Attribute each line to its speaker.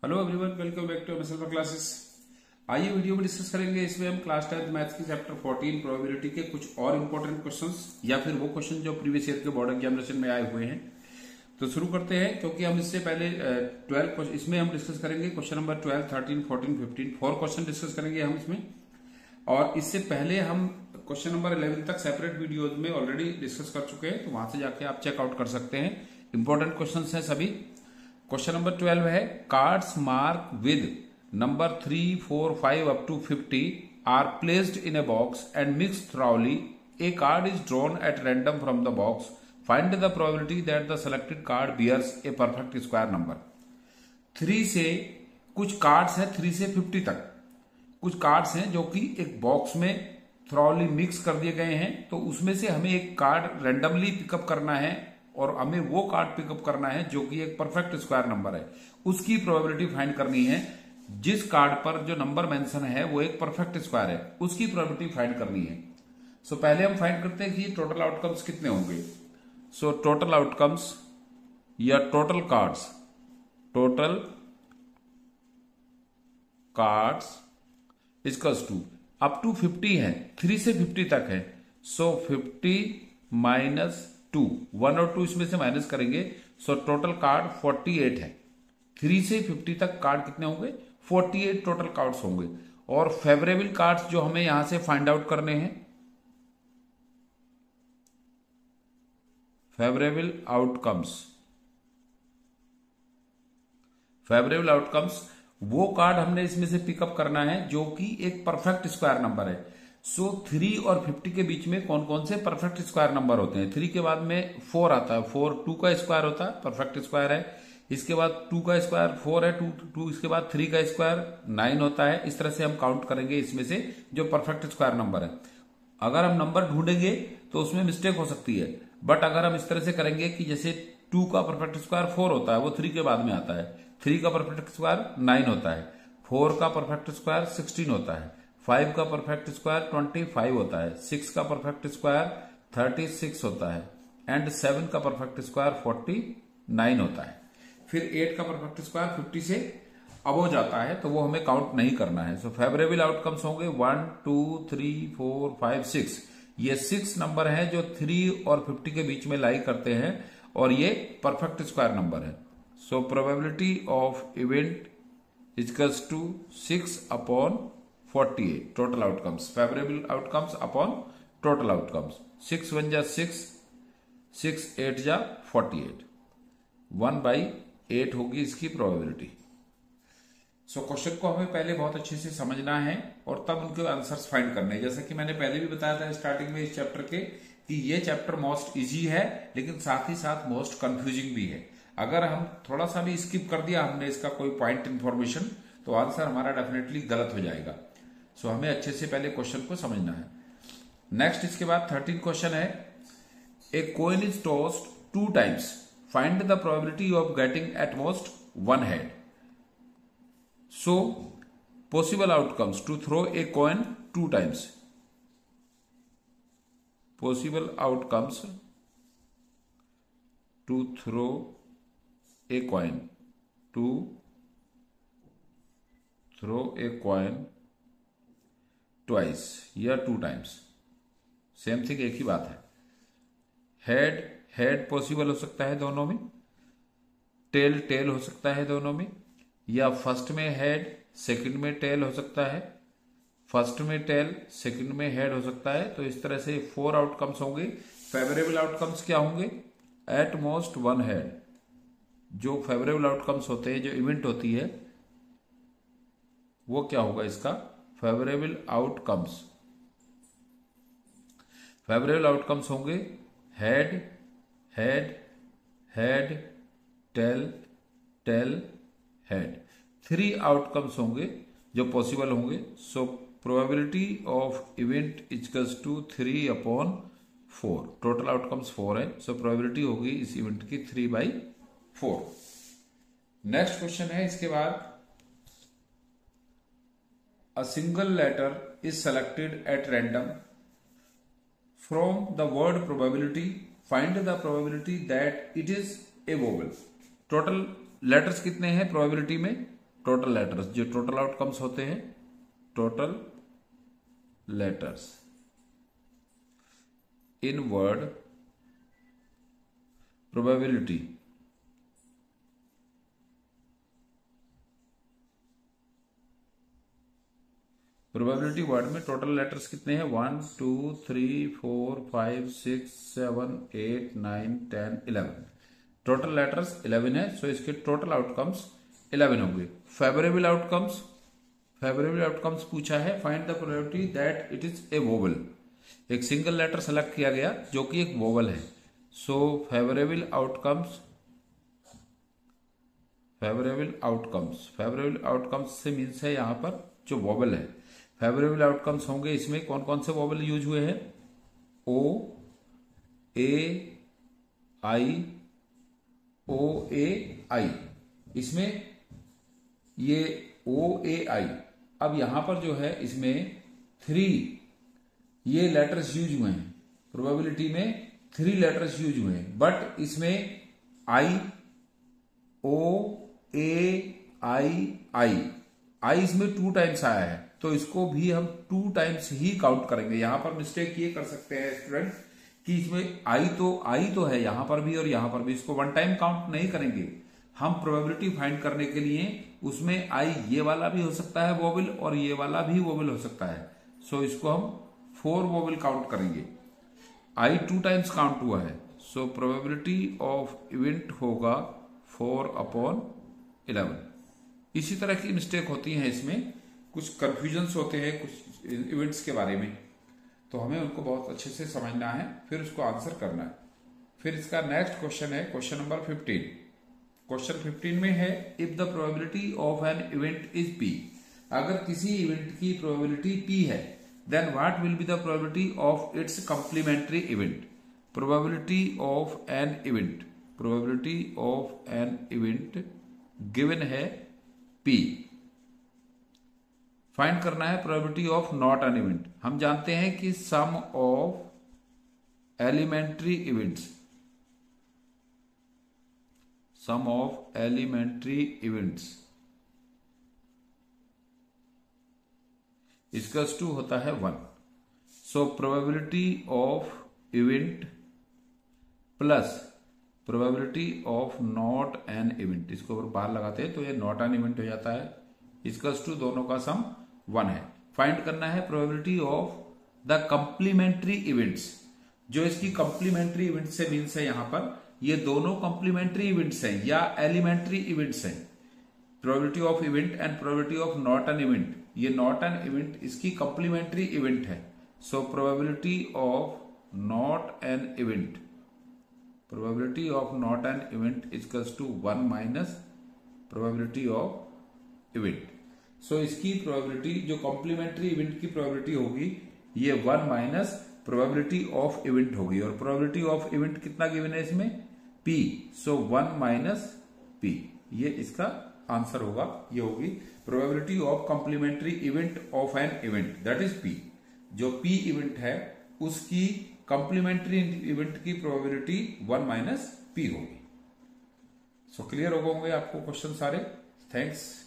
Speaker 1: Hello everyone, welcome back to MSL classes. आइए video में discuss करेंगे। इसमें हम क्लास 10 मैथ्स के चैप्टर 14 प्रोबेबिलिटी के कुछ और इंपॉर्टेंट क्वेश्चंस या फिर वो क्वेश्चन जो प्रीवियस ईयर के बोर्ड एग्जामिनेशन में आए हुए हैं। तो शुरू करते हैं, क्योंकि हम इससे पहले 12 इसमें हम डिस्कस करेंगे क्वेश्चन नंबर 12, 13, 14, 15 4 क्वेश्चन डिस्कस करेंगे हम इसमें। और इससे पहले हम क्वेश्चन नंबर 11 तक सेपरेट वीडियोज में ऑलरेडी डिस्कस कर चुके हैं, तो वहां से जाके आप चेकआउट कर सकते हैं। इंपॉर्टेंट क्वेश्चन है सभी। क्वेश्चन नंबर 12 है, cards marked with number 3, 4, 5 up to 50 are placed in a box and mixed thoroughly. A card is drawn at random from the box. Find the probability that the selected card bears a perfect square number. 3 से कुछ cards हैं, 3 से 50 तक कुछ cards हैं जो कि एक बॉक्स में थ्रॉली मिक्स कर दिए गए हैं। तो उसमें से हमें एक कार्ड रैंडमली पिकअप करना है और हमें वो कार्ड पिकअप करना है जो कि एक परफेक्ट स्क्वायर नंबर है। उसकी प्रोबेबिलिटी फाइंड करनी है। जिस कार्ड पर जो नंबर मेंशन है वो एक परफेक्ट स्क्वायर है, उसकी प्रोबेबिलिटी फाइंड करनी है। सो पहले हम फाइंड करते हैं कि टोटल आउटकम्स कितने होंगे। सो टोटल आउटकम्स या total cards equals to up to 50 है, 3 से 50 तक है। सो 50 माइनस 2, 1 और 2 इसमें से माइनस करेंगे। सो टोटल कार्ड 48 है। 3 से 50 तक कार्ड कितने होंगे? 48 टोटल कार्ड्स होंगे। और फेवरेबल कार्ड्स जो हमें यहां से फाइंड आउट करने हैं, फेवरेबल आउटकम्स वो कार्ड हमने इसमें से पिकअप करना है जो कि एक परफेक्ट स्क्वायर नंबर है। सो 3 और 50 के बीच में कौन कौन से परफेक्ट स्क्वायर नंबर होते हैं? 3 के बाद में 4 आता है, 4 2 का स्क्वायर होता है, परफेक्ट स्क्वायर है। इसके बाद 2 का स्क्वायर 4 है, 2 इसके बाद 3 का स्क्वायर 9 होता है। इस तरह से हम काउंट करेंगे इसमें से जो परफेक्ट स्क्वायर नंबर है। अगर हम नंबर ढूंढेंगे तो उसमें मिस्टेक हो सकती है, बट अगर हम इस तरह से करेंगे कि जैसे 2 का परफेक्ट स्क्वायर 4 होता है, वो 3 के बाद में आता है। 3 का परफेक्ट स्क्वायर 9 होता है। 4 का परफेक्ट स्क्वायर 16 होता है। 5 का परफेक्ट स्क्वायर 25 होता है। 6 का परफेक्ट स्क्वायर 36 होता है। एंड 7 का परफेक्ट स्क्वायर 49 होता है। फिर 8 का परफेक्ट स्क्वायर 50 से अबव जाता है, तो वो हमें काउंट नहीं करना है। सो फेवरेबल आउटकम्स होंगे 1, 2, 3, 4, 5, 6। ये 6 नंबर है जो 3 और 50 के बीच में लाई करते हैं और ये परफेक्ट स्क्वायर नंबर है। So probability of event equals to 6 upon 48 total outcomes, favourable outcomes upon total outcomes. 6 1 जा 6, 6 8 जा 48, 1/8 होगी इसकी प्रोबेबिलिटी। सो क्वेश्चन को हमें पहले बहुत अच्छे से समझना है और तब उनके आंसर्स फाइंड करने हैं। जैसा कि मैंने पहले भी बताया था स्टार्टिंग में इस चैप्टर के कि ये चैप्टर मोस्ट इजी है, लेकिन साथ ही साथ मोस्ट कंफ्यूजिंग भी है। अगर हम थोड़ा सा भी स्किप कर दिया हमने इसका कोई पॉइंट इंफॉर्मेशन, तो आंसर हमारा डेफिनेटली गलत हो जाएगा। सो हमें अच्छे से पहले क्वेश्चन को समझना है। नेक्स्ट इसके बाद 13 क्वेश्चन है, a coin is tossed 2 times, find the probability of getting at most 1 head. So, possible outcomes to throw a coin 2 times. Possible outcomes to throw a coin. To throw a coin twice या 2 times. Same thing, एक ही बात है। Head possible हो सकता है दोनों में, tell हो सकता है दोनों में, या फर्स्ट में हेड सेकंड में टेल हो सकता है, फर्स्ट में टेल सेकंड में हेड हो सकता है। तो इस तरह से 4 आउटकम्स होंगे। फेवरेबल आउटकम्स क्या होंगे? Eight most 1 head. जो फेवरेबल आउटकम्स होते हैं, जो इवेंट होती है, वो क्या होगा इसका? फेवरेबल आउटकम्स होंगे head head head tail tail head. 3 outcomes होंगे जो पॉसिबल होंगे। So probability of event equals to 3 upon 4। Total outcomes 4 है। सो प्रोबेबिलिटी होगी इस इवेंट की 3/4। नेक्स्ट क्वेश्चन है इसके बाद, a single letter is selected at random from the word probability, find the probability that it is a vowel. Total letters कितने हैं probability में? टोटल लेटर्स, जो टोटल आउटकम्स होते हैं, total letters in word probability word में total letters कितने हैं? 1 2 3 4 5 6 7 8 9 10 11। Total letters 11 है, सो इसके टोटल आउटकम्स 11 होंगे। फेवरेबल आउटकम्स पूछा है, find the probability that it is A vowel. एक सिंगल लेटर सेलेक्ट किया गया जो कि एक वोवल है। सो फेवरेबल आउटकम्स से मीन्स है यहां पर जो वोवल है। फेवरेबल आउटकम्स होंगे, इसमें कौन कौन से वोवल यूज हुए हैं? ओ ए आई, इसमें ये ओ ए आई। अब यहां पर जो है इसमें 3 ये लेटर्स यूज हुए हैं, प्रोबेबिलिटी में 3 लेटर्स यूज हुए हैं, बट इसमें आई इसमें 2 टाइम्स आया है, तो इसको भी हम 2 टाइम्स ही काउंट करेंगे। यहां पर मिस्टेक ये कर सकते हैं स्टूडेंट कि इसमें आई तो है यहां पर भी और यहां पर भी, इसको 1 टाइम काउंट नहीं करेंगे। हम प्रोबेबिलिटी फाइंड करने के लिए उसमें आई ये वाला भी हो सकता है वोवल और ये वाला भी वोवल हो सकता है, सो इसको हम 4 वोवल काउंट करेंगे। आई 2 टाइम्स काउंट हुआ है, सो प्रोबेबिलिटी ऑफ इवेंट होगा 4/11। इसी तरह की मिस्टेक होती है, इसमें कुछ कंफ्यूजन्स होते हैं कुछ इवेंट्स के बारे में, तो हमें उनको बहुत अच्छे से समझना है, फिर उसको आंसर करना है। फिर इसका नेक्स्ट क्वेश्चन है क्वेश्चन नंबर 15। क्वेश्चन 15 में है, if the probability of an event is p. अगर किसी इवेंट की प्रोबेबिलिटी पी है, then what will be the probability of its complementary event. Probability of an event given है पी। फाइंड करना है probability of not an event. हम जानते हैं कि sum of elementary events equals to होता है 1। So probability of event plus probability of not an event, इसको ऊपर बार लगाते हैं तो ये नॉट एन इवेंट हो जाता है, इक्वल्स टू दोनों का सम 1 है। फाइंड करना है probability of the complementary events. जो इसकी कंप्लीमेंट्री इवेंट से मीन्स है यहां पर ये दोनों कंप्लीमेंट्री इवेंट्स हैं या एलिमेंट्री इवेंट्स हैं। Probability of event and probability of not an event, ये नॉट एन इवेंट इसकी कंप्लीमेंट्री इवेंट है। So probability of not an event equals to 1 minus probability of event. So इसकी probability जो complementary event की probability होगी ये 1 minus probability of event होगी, और प्रोबेबिलिटी ऑफ इवेंट कितना गिवन है इसमें? P। सो 1 माइनस P, ये इसका आंसर होगा। ये होगी probability of complementary event of an event, that is P। जो P इवेंट है उसकी कॉम्प्लीमेंट्री इवेंट की प्रोबेबिलिटी 1 माइनस P होगी। सो क्लियर हो गए आपको क्वेश्चन सारे। थैंक्स।